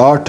8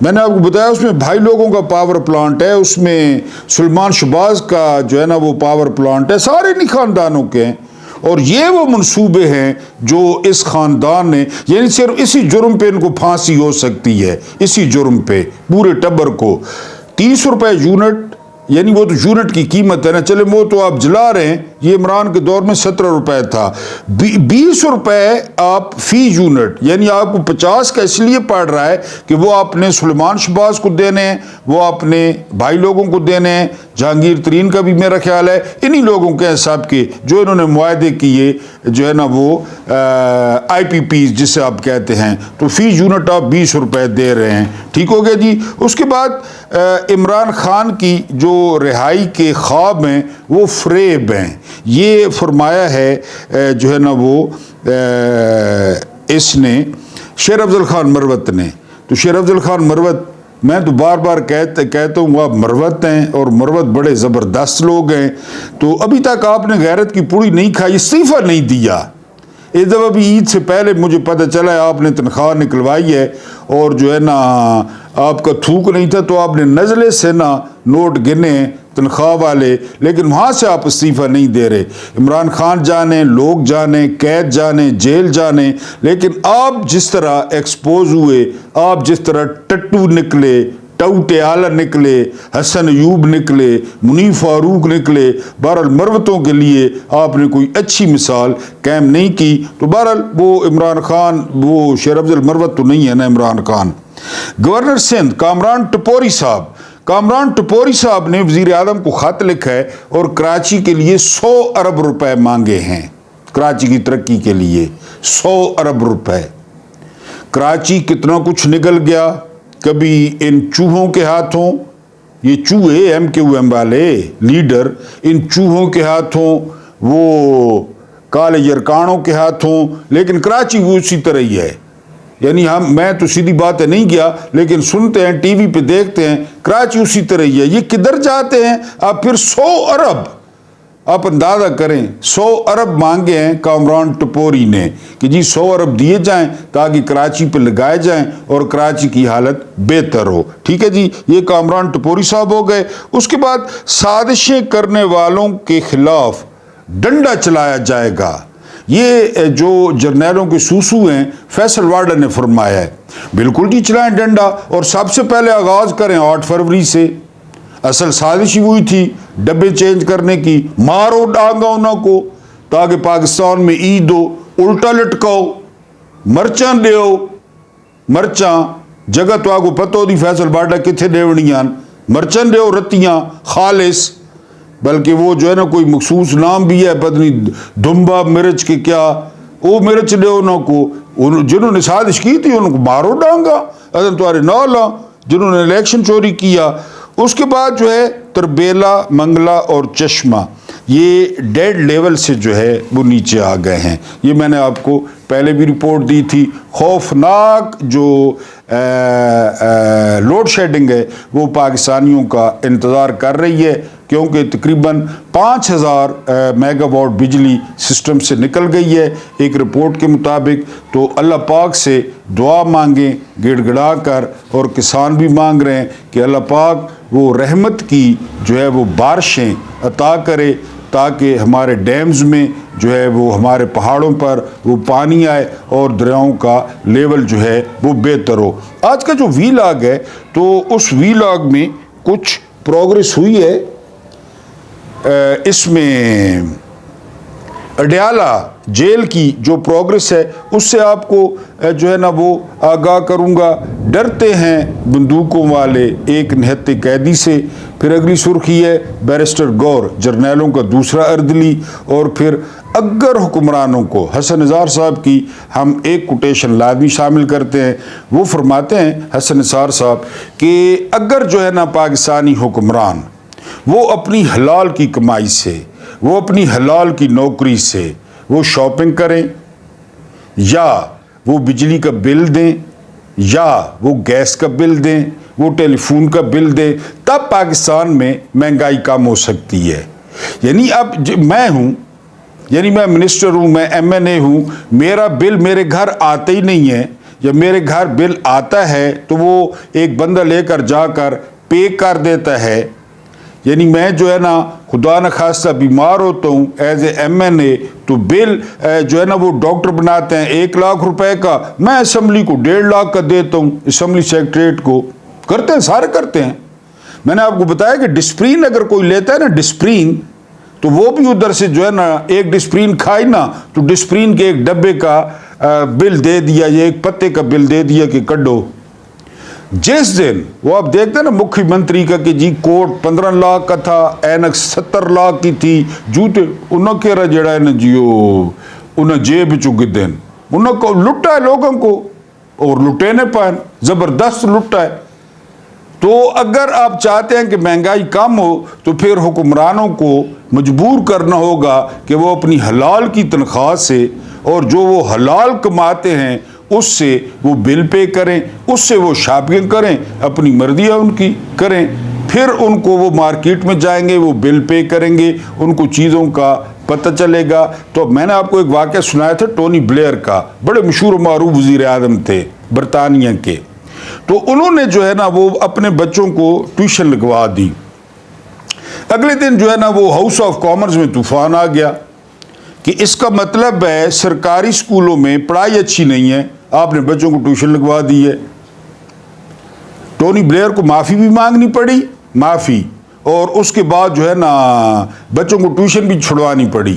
میں نے آپ کو بتایا اس میں بھائی لوگوں کا پاور پلانٹ ہے، اس میں سلمان شہباز کا جو ہے نا وہ پاور پلانٹ ہے، سارے نہیں خاندانوں کے ہیں، اور یہ وہ منصوبے ہیں جو اس خاندان نے، یعنی صرف اسی جرم پہ ان کو پھانسی ہو سکتی ہے، اسی جرم پہ پورے ٹبر کو 30 روپے یونٹ، یعنی وہ تو یونٹ کی قیمت ہے نا، چلے وہ تو آپ جلا رہے ہیں، یہ عمران کے دور میں 17 روپے تھا، 20 روپے آپ فی یونٹ، یعنی آپ کو 50 کا اس لیے پڑ رہا ہے کہ وہ آپ نے سلیمان شہباز کو دینے ہیں، وہ اپنے بھائی لوگوں کو دینے ہیں، جہانگیر ترین کا بھی میرا خیال ہے انہی لوگوں کے حساب کے جو انہوں نے معاہدے کیے جو ہے نا وہ آئی پی پیز جسے آپ کہتے ہیں، تو فی یونٹ آپ 20 روپے دے رہے ہیں، ٹھیک ہو گیا جی۔ اس کے بعد عمران خان کی جو رہائی کے خواب ہیں وہ فریب ہیں، یہ فرمایا ہے جو ہے نا وہ اس نے شیر افضل خان مروت نے۔ تو شیر افضل خان مروت، میں تو بار بار کہتا ہوں آپ مروت ہیں، اور مروت بڑے زبردست لوگ ہیں، تو ابھی تک آپ نے غیرت کی پوڑی نہیں کھائی، استعفیٰ نہیں دیا۔ اس دفعہ بھی عید سے پہلے مجھے پتہ چلا ہے آپ نے تنخواہ نکلوائی ہے، اور جو ہے نا آپ کا تھوک نہیں تھا تو آپ نے نزلے سے نا نوٹ گنے تنخواہ والے، لیکن وہاں سے آپ استعفیٰ نہیں دے رہے۔ عمران خان جانے، لوگ جانے، قید جانے، جیل جانے، لیکن آپ جس طرح ایکسپوز ہوئے، آپ جس طرح ٹٹو نکلے، ٹوٹے آلہ نکلے، حسن ایوب نکلے، منیف فاروق نکلے، بہرحال مروتوں کے لیے آپ نے کوئی اچھی مثال قائم نہیں کی۔ تو بہرحال وہ عمران خان، وہ شیر افضل مروت تو نہیں ہے نا عمران خان۔ گورنر سندھ کامران ٹپوری صاحب، کامران ٹپوری صاحب نے وزیر اعظم کو خط لکھا ہے اور کراچی کے لیے 100 ارب روپے مانگے ہیں، کراچی کی ترقی کے لیے 100 ارب روپے۔ کراچی کتنا کچھ نکل گیا، کبھی ان چوہوں کے ہاتھوں، یہ چوہے ایم کیو ایم والے لیڈر، ان چوہوں کے ہاتھوں، وہ کالے یرکانوں کے ہاتھوں، لیکن کراچی وہ اسی طرح ہی ہے۔ یعنی میں تو سیدھی باتیں نہیں کیا، لیکن سنتے ہیں ٹی وی پہ دیکھتے ہیں کراچی اسی طرح ہی ہے۔ یہ کدھر جاتے ہیں آپ پھر 100 ارب، آپ اندازہ کریں 100 ارب مانگے ہیں کامران ٹپوری نے کہ جی 100 ارب دیے جائیں تاکہ کراچی پہ لگائے جائیں اور کراچی کی حالت بہتر ہو، ٹھیک ہے جی۔ یہ کامران ٹپوری صاحب ہو گئے۔ اس کے بعد سازشیں کرنے والوں کے خلاف ڈنڈا چلایا جائے گا، یہ جو جرنیلوں کے سوسو ہیں فیصل وارڈر نے فرمایا ہے۔ بالکل جی چلائیں ڈنڈا، اور سب سے پہلے آغاز کریں 8 فروری سے۔ اصل سازش ہی ہوئی تھی ڈبے چینج کرنے کی، مارو ڈانگا انہوں کو تاکہ پاکستان میں عید ہو، الٹا لٹکاؤ، مرچاں دیو، مرچاں جگہ تو آگو پتہ دی فیصل وارڈر کتھے دیونیاں، مرچاں دیو رتیاں خالص، بلکہ وہ جو ہے نا کوئی مخصوص نام بھی ہے، پتہ نہیں دھمبا مرچ کے کیا، وہ مرچ دے انہوں کو، جنہوں نے سازش کی تھی انہوں کو مارو ڈانگا، ادھر تمہارے نالا جنہوں نے الیکشن چوری کیا۔ اس کے بعد جو ہے تربیلا، منگلا اور چشمہ، یہ ڈیڈ لیول سے جو ہے وہ نیچے آ گئے ہیں۔ یہ میں نے آپ کو پہلے بھی رپورٹ دی تھی۔ خوفناک جو لوڈ شیڈنگ ہے وہ پاکستانیوں کا انتظار کر رہی ہے، کیونکہ تقریباً 5000 میگا واٹ بجلی سسٹم سے نکل گئی ہے ایک رپورٹ کے مطابق۔ تو اللہ پاک سے دعا مانگیں گڑ گڑا کر، اور کسان بھی مانگ رہے ہیں کہ اللہ پاک وہ رحمت کی جو ہے وہ بارشیں عطا کرے تاکہ ہمارے ڈیمز میں جو ہے وہ ہمارے پہاڑوں پر وہ پانی آئے اور دریاؤں کا لیول جو ہے وہ بہتر ہو۔ آج کا جو وی لاگ ہے تو اس وی لاگ میں کچھ پروگریس ہوئی ہے۔ اس میں اڈیالہ جیل کی جو پروگریس ہے اس سے آپ کو جو ہے نا وہ آگاہ کروں گا۔ ڈرتے ہیں بندوقوں والے ایک نہتے قیدی سے۔ پھر اگلی سرخی ہے بیرسٹر گور، جرنیلوں کا دوسرا اردلی۔ اور پھر اگر حکمرانوں کو، حسن نثار صاحب کی ہم ایک کوٹیشن لازمی شامل کرتے ہیں، وہ فرماتے ہیں حسن نثار صاحب کہ اگر جو ہے نا پاکستانی حکمران وہ اپنی حلال کی کمائی سے، وہ اپنی حلال کی نوکری سے وہ شاپنگ کریں، یا وہ بجلی کا بل دیں، یا وہ گیس کا بل دیں، وہ ٹیلی فون کا بل دیں، تب پاکستان میں مہنگائی کم ہو سکتی ہے۔ یعنی اب میں ہوں، یعنی میں منسٹر ہوں، میں ایم این اے ہوں، میرا بل میرے گھر آتے ہی نہیں ہے، یا میرے گھر بل آتا ہے تو وہ ایک بندہ لے کر جا کر پے کر دیتا ہے. یعنی میں جو ہے نا خدا نخواستہ بیمار ہوتا ہوں ایز اے ایم این اے تو بل جو ہے نا وہ ڈاکٹر بناتے ہیں 1,00,000 روپے کا, میں اسمبلی کو 1.5 کا دیتا ہوں, اسمبلی سیکریٹریٹ کو. کرتے ہیں, سارے کرتے ہیں. میں نے آپ کو بتایا کہ ڈسپرین اگر کوئی لیتا ہے نا ڈسپرین, تو وہ بھی ادھر سے جو ہے نا ایک ڈسپرین کھائی نا تو ڈسپرین کے ایک ڈبے کا بل دے دیا یا ایک پتے کا بل دے دیا کہ کڈو. جس دن وہ آپ دیکھتے ہیں نا مکھی منتری کا کہ جی کوٹ 15 لاکھ کا تھا, اینک 70 لاکھ کی تھی, جوتے انہوں کہہ رہا جڑا ہے نا جیو انہیں جیب چکے دن انہوں کو لٹا ہے لوگوں کو, اور لٹینے پائیں زبردست لٹا ہے. تو اگر آپ چاہتے ہیں کہ مہنگائی کم ہو تو پھر حکمرانوں کو مجبور کرنا ہوگا کہ وہ اپنی حلال کی تنخواہ سے اور جو وہ حلال کماتے ہیں اس سے وہ بل پے کریں, اس سے وہ شاپنگ کریں, اپنی مرضیاں ان کی کریں. پھر ان کو وہ مارکیٹ میں جائیں گے, وہ بل پے کریں گے, ان کو چیزوں کا پتہ چلے گا. تو میں نے آپ کو ایک واقعہ سنایا تھا ٹونی بلیئر کا, بڑے مشہور و معروف وزیر اعظم تھے برطانیہ کے. تو انہوں نے جو ہے نا وہ اپنے بچوں کو ٹیوشن لگوا دی. اگلے دن جو ہے نا وہ ہاؤس آف کامرس میں طوفان آ گیا کہ اس کا مطلب ہے سرکاری اسکولوں میں پڑھائی اچھی نہیں ہے, آپ نے بچوں کو ٹیوشن لگوا دی ہے. ٹونی بلیئر کو معافی بھی مانگنی پڑی, معافی, اور اس کے بعد جو ہے نا بچوں کو ٹیوشن بھی چھڑوانی پڑی.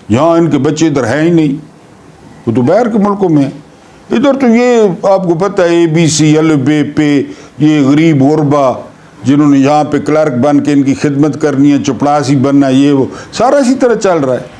یہاں ان کے بچے ادھر ہیں ہی نہیں, وہ تو باہر کے ملکوں میں. ادھر تو یہ آپ کو پتہ ہے ABC الب پہ یہ غریب غربا جنہوں نے یہاں پہ کلرک بن کے ان کی خدمت کرنی ہے, چپڑاسی بننا, یہ وہ سارا اسی طرح چل رہا ہے.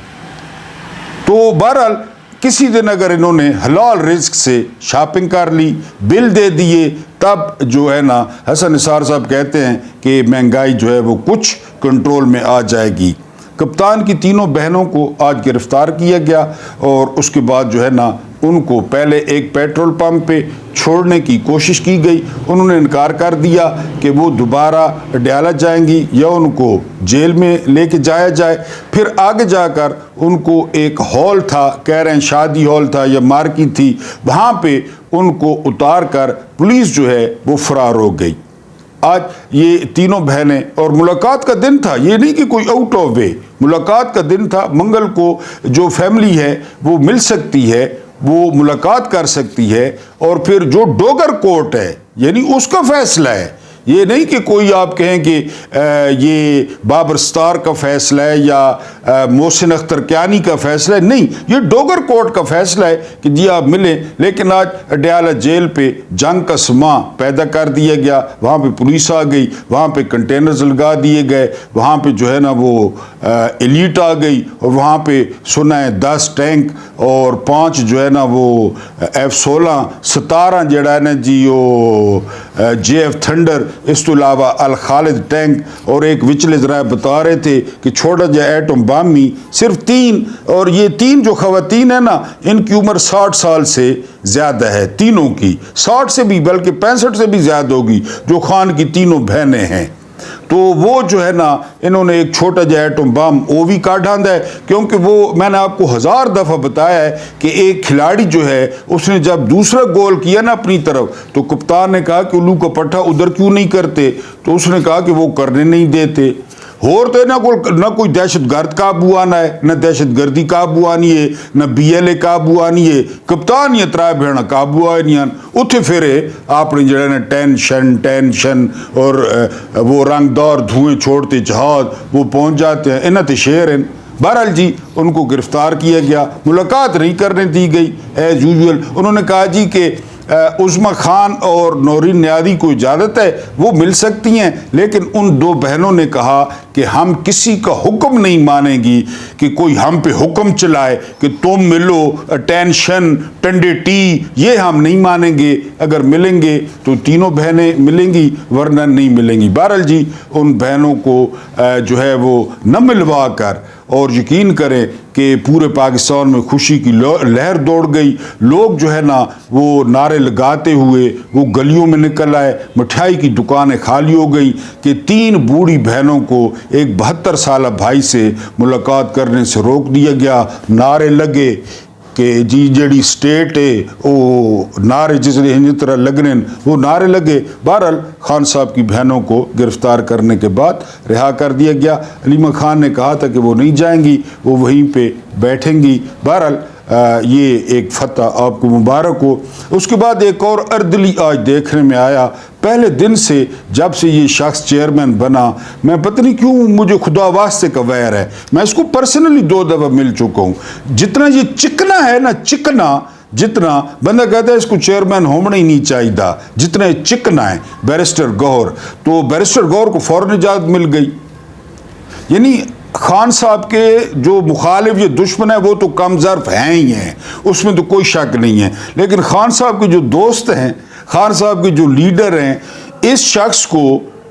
تو بہرحال کسی دن اگر انہوں نے حلال رزق سے شاپنگ کر لی, بل دے دیے, تب جو ہے نا حسن نثار صاحب کہتے ہیں کہ مہنگائی جو ہے وہ کچھ کنٹرول میں آ جائے گی. کپتان کی تینوں بہنوں کو آج گرفتار کیا گیا اور اس کے بعد جو ہے نا ان کو پہلے ایک پیٹرول پمپ پہ چھوڑنے کی کوشش کی گئی. انہوں نے انکار کر دیا کہ وہ دوبارہ ڈیالہ جائیں گی یا ان کو جیل میں لے کے جایا جائے. پھر آگے جا کر ان کو ایک ہال تھا, کہہ رہے ہیں شادی ہال تھا یا مارکیٹ تھی, وہاں پہ ان کو اتار کر پولیس جو ہے وہ فرار ہو گئی. آج یہ تینوں بہنیں, اور ملاقات کا دن تھا, یہ نہیں کہ کوئی آؤٹ آف وے, ملاقات کا دن تھا. منگل کو جو فیملی ہے وہ مل سکتی ہے, وہ ملاقات کر سکتی ہے, اور پھر جو ڈوگر کورٹ ہے یعنی اس کا فیصلہ ہے. یہ نہیں کہ کوئی آپ کہیں کہ یہ بابر ستار کا فیصلہ ہے یا محسن اختر کیانی کا فیصلہ ہے, نہیں, یہ ڈوگر کورٹ کا فیصلہ ہے کہ جی آپ ملیں. لیکن آج اڈیالہ جیل پہ جنگ کا سماں پیدا کر دیا گیا, وہاں پہ پولیس آ گئی, وہاں پہ کنٹینرز لگا دیے گئے, وہاں پہ جو ہے نا وہ ایلیٹ آ گئی, اور وہاں پہ سنا ہے 10 ٹینک اور 5 جو ہے نا وہ F-16 17 جڑا ہے نا جی وہ JF تھنڈر, اس تو علاوہ الخالد ٹینک, اور ایک وچلے ذرائع بتا رہے تھے کہ چھوٹا جا ایٹم بم ہی صرف 3, اور یہ 3 جو خواتین ہیں نا ان کی عمر 60 سال سے زیادہ ہے, تینوں کی 60 سے بھی بلکہ 65 سے بھی زیادہ ہوگی جو خان کی تینوں بہنیں ہیں. تو وہ جو ہے نا انہوں نے ایک چھوٹا جا ایٹم بم وہ بھی کاٹ ڈالا ہے, کیونکہ وہ میں نے آپ کو 1000 دفعہ بتایا ہے کہ ایک کھلاڑی جو ہے اس نے جب دوسرا گول کیا نا اپنی طرف تو کپتان نے کہا کہ الو کا پٹھا ادھر کیوں نہیں کرتے, تو اس نے کہا کہ وہ کرنے نہیں دیتے. اور تو نہ کوئی دہشت گرد قابو آنا ہے, نہ دہشت گردی قابو آنی ہے, نہ BLA قابو آنی ہے, کپتان یہ ترائے بھیڑا قابو آنی ہیں. اتھے پھرے آپ نے جڑے نا ٹینشن اور وہ رنگدار دھوئیں چھوڑتے جہاز وہ پہنچ جاتے ہیں, انہاں تے شیر ہیں. بہرحال جی ان کو گرفتار کیا گیا, ملاقات نہیں کرنے دی گئی ایز یوزول. انہوں نے کہا جی کہ عظمی خان اور نورین نیازی کو اجازت ہے وہ مل سکتی ہیں, لیکن ان 2 بہنوں نے کہا کہ ہم کسی کا حکم نہیں مانیں گی کہ کوئی ہم پہ حکم چلائے کہ تم ملو, ٹینشن ٹنڈے ٹی, یہ ہم نہیں مانیں گے. اگر ملیں گے تو تینوں بہنیں ملیں گی, ورنہ نہیں ملیں گی. بہرحال جی ان بہنوں کو جو ہے وہ نہ ملوا کر, اور یقین کریں کہ پورے پاکستان میں خوشی کی لہر دوڑ گئی. لوگ جو ہے نا وہ نعرے لگاتے ہوئے وہ گلیوں میں نکل آئے, مٹھائی کی دکانیں خالی ہو گئی کہ 3 بوڑھی بہنوں کو ایک 72 سالہ بھائی سے ملاقات کرنے سے روک دیا گیا. نعرے لگے کہ جی جڑی سٹیٹ ہے وہ نعرے جس طرح لگنے وہ نعرے لگے. بہرحال خان صاحب کی بہنوں کو گرفتار کرنے کے بعد رہا کر دیا گیا. علیمہ خان نے کہا تھا کہ وہ نہیں جائیں گی, وہ وہیں پہ بیٹھیں گی. بہرحال یہ ایک فتح آپ کو مبارک ہو. اس کے بعد ایک اور اردلی آج دیکھنے میں آیا. پہلے دن سے جب سے یہ شخص چیئرمین بنا, میں پتہ نہیں کیوں مجھے خدا واسطے کا ویر ہے, میں اس کو پرسنلی 2 دفعہ مل چکا ہوں. جتنا یہ چکنا ہے نا, چکنا جتنا بندہ کہتا ہے اس کو چیئرمین ہونا ہی نہیں چاہیے تھا, جتنا یہ چکنا ہے بیرسٹر گوہر, تو بیرسٹر گوہر کو فوراً اجازت مل گئی. یعنی خان صاحب کے جو مخالف یا دشمن ہے وہ تو کم ظرف ہیں ہی ہیں, اس میں تو کوئی شک نہیں ہے. لیکن خان صاحب کے جو دوست ہیں, خان صاحب کے جو لیڈر ہیں, اس شخص کو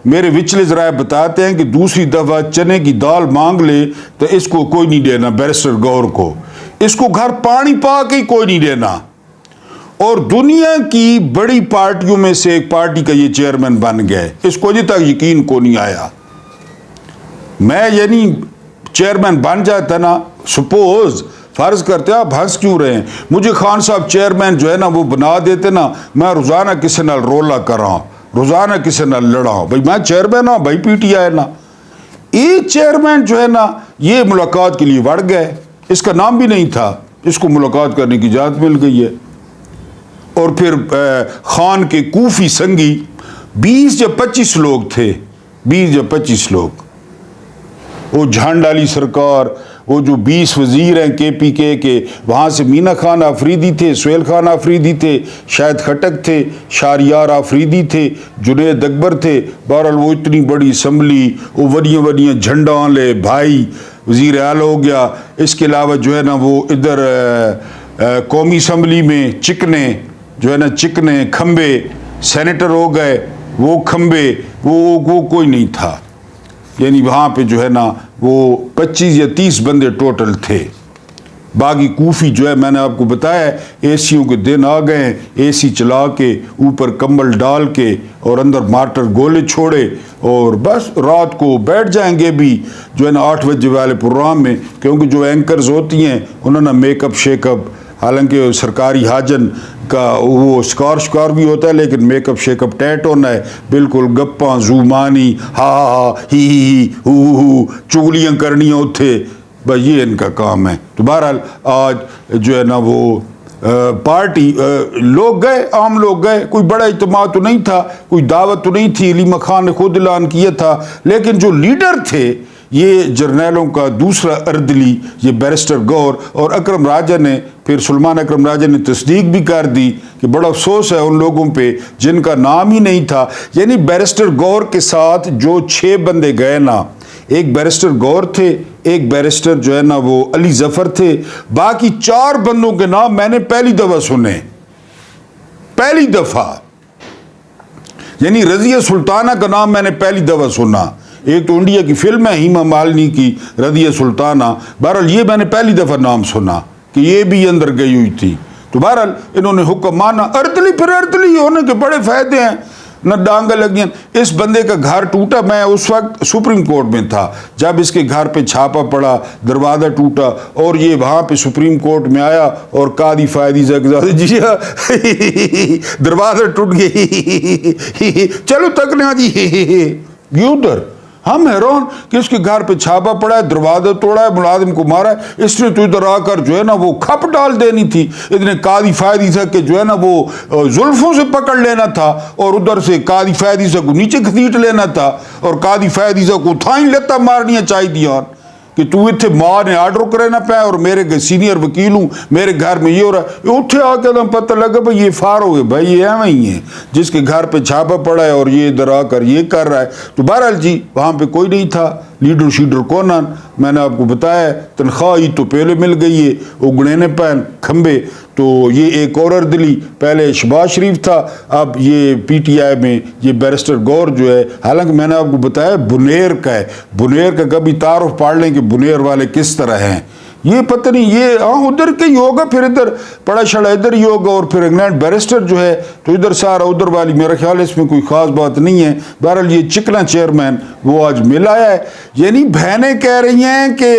میرے وچلے ذرائع بتاتے ہیں کہ دوسری دفعہ چنے کی دال مانگ لے تو اس کو کوئی نہیں دینا. بیرسٹر گوہر کو اس کو گھر پانی پا کے کوئی نہیں دینا. اور دنیا کی بڑی پارٹیوں میں سے ایک پارٹی کا یہ چیئرمین بن گیا ہے. اس کو ابھی تک یقین کو نہیں آیا. میں یعنی چیئرمین بن جاتا نا, سپوز فرض کرتے آپ ہنس کیوں رہے ہیں, مجھے خان صاحب چیئرمین جو ہے نا وہ بنا دیتے نا, میں روزانہ کسی نال رولا کراں, روزانہ کسی نال لڑاں. بھائی میں چیئرمین ہوں, بھائی پی ٹی آئی نا. یہ چیئرمین جو ہے نا یہ ملاقات کے لیے وڑ گئے, اس کا نام بھی نہیں تھا, اس کو ملاقات کرنے کی اجازت مل گئی ہے. اور پھر خان کے کوفی سنگی 20 یا 25 لوگ تھے, 20 یا 25 لوگ. وہ جھانڈ علی سرکار, وہ جو 20 وزیر ہیں کے پی کے وہاں سے مینا خان آفریدی تھے, سہیل خان آفریدی تھے, شاہد خٹک تھے, شہریار آفریدی تھے, جنید اکبر تھے. بہرحال وہ اتنی بڑی اسمبلی, وہ وڈیاں وڈیاں جھنڈا والے بھائی, وزیر اعلیٰ ہو گیا. اس کے علاوہ جو ہے نا وہ ادھر قومی اسمبلی میں چکنے جو ہے نا, چکنے کھمبے سینیٹر ہو گئے, وہ کھمبے وہ کوئی نہیں تھا. یعنی وہاں پہ جو ہے نا وہ 25 یا 30 بندے ٹوٹل تھے. باقی کوفی جو ہے میں نے آپ کو بتایا اے سیوں کے دن آ گئے ہیں, اے سی چلا کے اوپر کمبل ڈال کے اور اندر مارٹر گولے چھوڑے اور بس رات کو بیٹھ جائیں گے بھی جو ہے نا 8 بجے والے پروگرام میں. کیونکہ جو اینکرز ہوتی ہیں انہوں نے میک اپ شیک اپ, حالانکہ سرکاری حاجن کا وہ شکار بھی ہوتا ہے لیکن میک اپ شیک اپ ٹیٹ ہونا ہے, بالکل گپاں زومانی ہا ہی ہو چگلیاں کرنی ہوتے, بس یہ ان کا کام ہے. تو بہرحال آج جو ہے نا وہ پارٹی لوگ گئے, عام لوگ گئے, کوئی بڑا اجتماع تو نہیں تھا, کوئی دعوت تو نہیں تھی. علیمہ خان نے خود اعلان کیا تھا, لیکن جو لیڈر تھے یہ جرنیلوں کا دوسرا اردلی, یہ بیرسٹر گوہر اور اکرم راجہ نے, پھر سلمان اکرم راجہ نے تصدیق بھی کر دی کہ بڑا افسوس ہے ان لوگوں پہ جن کا نام ہی نہیں تھا. یعنی بیرسٹر گوہر کے ساتھ جو 6 بندے گئے نا, ایک بیرسٹر گوہر تھے, ایک بیرسٹر جو ہے نا وہ علی ظفر تھے, باقی 4 بندوں کے نام میں نے پہلی دفعہ سنے, پہلی دفعہ. یعنی رضیہ سلطانہ کا نام میں نے پہلی دفعہ سنا. ایک تو انڈیا کی فلم ہے ہیما مالنی کی رضیہ سلطانہ, بہرحال یہ میں نے پہلی دفعہ نام سنا کہ یہ بھی اندر گئی ہوئی تھی. تو بہرحال انہوں نے حکم مانا. اردلی پھر اردلی ہونے کے بڑے فائدے ہیں, نہ ڈانگا لگیں. اس بندے کا گھر ٹوٹا, میں اس وقت سپریم کورٹ میں تھا جب اس کے گھر پہ چھاپا پڑا, دروازہ ٹوٹا اور یہ وہاں پہ سپریم کورٹ میں آیا اور قاضی فائدی جی دروازہ ٹوٹ گئی, چلو تکنا جی یہ ادھر. ہم حیران کہ اس کے گھر پہ چھاپا پڑا ہے, دروازہ توڑا ہے, ملازم کو مارا ہے, اس نے تو ادھر آ کر جو ہے نا وہ کھپ ڈال دینی تھی. اتنے قاضی فائدی سے کہ جو ہے نا وہ زلفوں سے پکڑ لینا تھا اور ادھر سے قاضی فائدی سے کو نیچے گھسیٹ لینا تھا اور قاضی فائدی سے کو تھائیں لیتا مارنیاں چاہیے کہ تو اتھے ماں نے آرڈر کرے نہ پہ اور میرے سینئر وکیل ہوں, میرے گھر میں یہ ہو رہا ہے. اتھے آ کے پتہ لگا بھائی یہ فارغ ہے, بھائی یہ ایویں ہی ہے جس کے گھر پہ چھاپا پڑا ہے اور یہ ادھر آ کر یہ کر رہا ہے. تو بہرحال جی وہاں پہ کوئی نہیں تھا, لیڈر شیڈر کونن میں نے آپ کو بتایا, تنخواہ ہی تو پہلے مل گئی ہے, اگڑینے پین کھمبے. تو یہ ایک اور اردلی, پہلے شہباز شریف تھا, اب یہ پی ٹی آئی میں یہ بیرسٹر گوہر جو ہے, حالانکہ میں نے آپ کو بتایا بنیر کا ہے, بنیر کا کبھی تعارف پاڑ لیں کہ بنیر والے کس طرح ہیں. یہ پتہ نہیں, یہ ادھر کا ہی ہوگا, پھر ادھر پڑا شڑا ادھر ہی ہوگا, اور پھر انگلینڈ بیرسٹر جو ہے تو ادھر سارا ادھر والی, میرا خیال ہے اس میں کوئی خاص بات نہیں ہے. بہرحال یہ چکنا چیئرمین وہ آج مل آیا ہے. یعنی بہنیں کہہ رہی ہیں کہ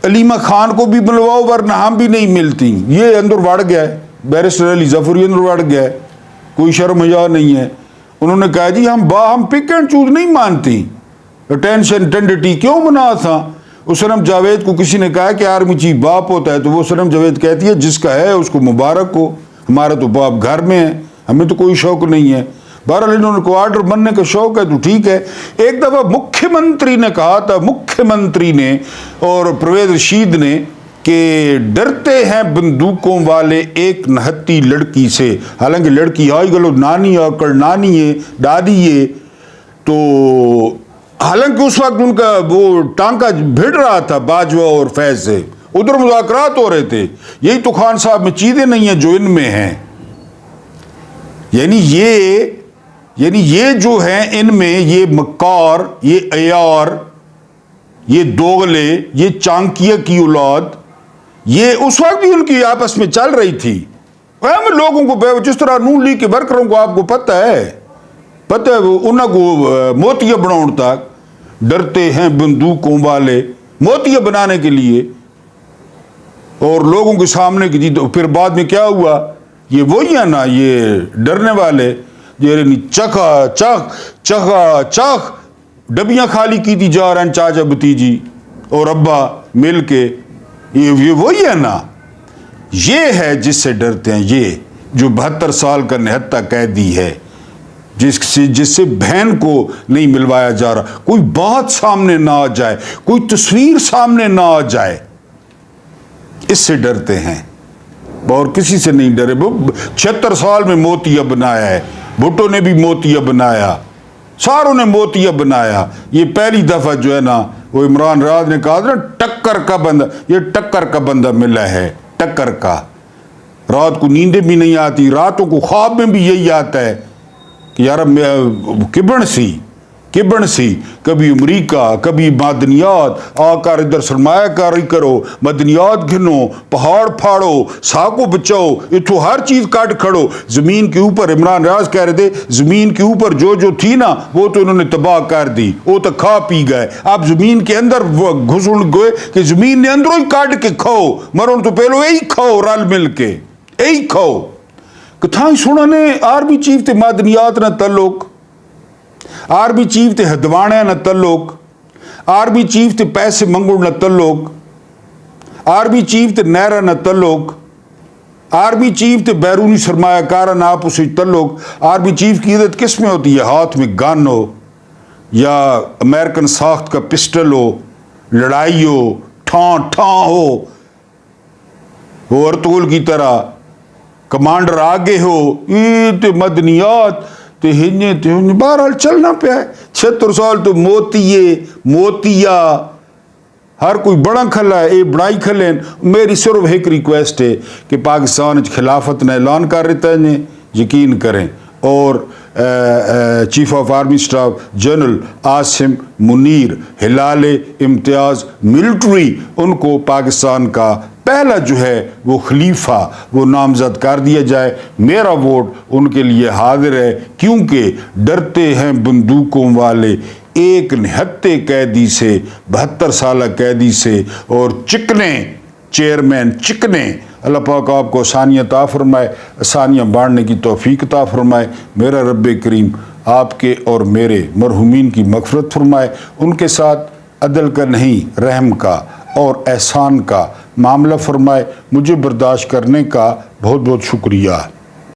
علیمہ خان کو بھی ملواؤ ورنہ ہم بھی نہیں ملتی. یہ اندر وڑ گیا ہے, بیرسٹر علی ظفری اندر وڑ گیا ہے, کوئی شرم حیا نہیں ہے. انہوں نے کہا جی ہم پک اینڈ چوز نہیں مانتی, اٹینشن ٹینڈٹی کیوں بنا تھا. اس سنم جاوید کو کسی نے کہا کہ آرمی چیف باپ ہوتا ہے, تو وہ سنم جاوید کہتی ہے جس کا ہے اس کو مبارک ہو, ہمارا تو باپ گھر میں ہے, ہمیں تو کوئی شوق نہیں ہے. بہرحال انہوں کو آرڈر بننے کا شوق ہے تو ٹھیک ہے. ایک دفعہ مکھیہ منتری نے کہا تھا, مکھیہ منتری نے اور پرویز رشید نے, کہ ڈرتے ہیں بندوقوں والے ایک نہتی لڑکی سے. حالانکہ لڑکی آئی گلو نانی آکڑ نانی ہے دادی ہے, تو حالانکہ اس وقت ان کا وہ ٹانکا بھیڑ رہا تھا باجوہ اور فیض سے, ادھر مذاکرات ہو رہے تھے. یہی تو خان صاحب میں چیزیں نہیں ہیں جو ان میں ہیں. یعنی یہ جو ہیں ان میں, یہ مکار, یہ عیار, یہ دوغلے, یہ چانکیہ کی اولاد, یہ اس وقت بھی ان کی آپس میں چل رہی تھی. ہم لوگوں کو جس طرح نون لیگ کے ورکروں کو آپ کو پتہ ہے انہوں کو موتیہ بناؤں تک ڈرتے ہیں بندوقوں والے, موتیہ بنانے کے لیے, اور لوگوں کے سامنے کی. پھر بعد میں کیا ہوا, یہ وہی ہے نا یہ ڈرنے والے, چخ ڈبیاں خالی کی تھی جا رہے ہیں چاچا بھتیجی اور ابا مل کے, یہ وہی ہے نا. یہ ہے جس سے ڈرتے ہیں, یہ جو 72 سال کا نہتہ قیدی ہے, جس سے بہن کو نہیں ملوایا جا رہا. کوئی بات سامنے نہ آ جائے, کوئی تصویر سامنے نہ آ جائے, اس سے ڈرتے ہیں اور کسی سے نہیں ڈرے. 76 سال میں موتیہ بنایا ہے, بھٹو نے بھی موتیہ بنایا, ساروں نے موتیہ بنایا. یہ پہلی دفعہ جو ہے نا وہ عمران راز نے کہا تھا ٹکر کا بندہ, یہ ٹکر کا بندہ ملا ہے, ٹکر کا. رات کو نیندیں بھی نہیں آتی, راتوں کو خواب میں بھی یہی آتا ہے کہ یار کبڑ سی کبھی امریکہ کبھی معدنیات, آ کر ادھر سرمایہ کاری کرو, معدنیات گھنو, پہاڑ پھاڑو, ساکو بچاؤ, اتھو ہر چیز کاٹ کھڑو. زمین کے اوپر عمران ریاض کہہ رہے تھے زمین کے اوپر جو تھی نا وہ تو انہوں نے تباہ کر دی, وہ تو کھا پی گئے. آپ زمین کے اندر گھسن گئے کہ زمین نے اندروں ہی کاٹ کے کھاؤ, مرون تو پہلو یہی کھاؤ رل مل کے, یہی کھاؤ. کتھائیں سونا نے آرمی چیف تے معدنیات نہ تعلق, آرمی چیف تے ہدوانے نہ تعلق, آرمی چیف تے پیسے منگوڑ نہ تعلق, آرمی چیف تے نیرہ نہ تعلق, آرمی چیف تے بیرونی سرمایہ کارہ نہ آپ اسے تعلق. آرمی چیف کی عزت کس میں ہوتی ہے, ہاتھ میں گن ہو یا امریکن ساخت کا پسٹل ہو, لڑائی ہو, ٹھان ہو, وہ ارطغرل کی طرح کمانڈر آگے ہو, تے مدنیات تے ہنجے تے ہنجے. بہرحال چلنا پہ ہے. 76 سال تو موتیہ ہر کوئی بڑا کھلا ہے, اے بڑائی کھلیں. میری صرف ایک ریکویسٹ ہے کہ پاکستان خلافت نے اعلان کر رہتا ہے, یقین کریں, اور chief of army staff general Asim Munir Hilal Imtiaz military, ان کو پاکستان کا پہلا جو ہے وہ خلیفہ وہ نامزد کر دیا جائے. میرا ووٹ ان کے لیے حاضر ہے, کیونکہ ڈرتے ہیں بندوقوں والے ایک نہتے قیدی سے, 72 سالہ قیدی سے, اور چکنے چیئرمین چکنے. اللہ پاک آپ کو آسانیاں عطا فرمائے, آسانیاں بانٹنے کی توفیق عطا فرمائے. میرا رب کریم آپ کے اور میرے مرحومین کی مغفرت فرمائے. ان کے ساتھ عدل کا نہیں رحم کا اور احسان کا معاملہ فرمائے. مجھے برداشت کرنے کا بہت بہت شکریہ.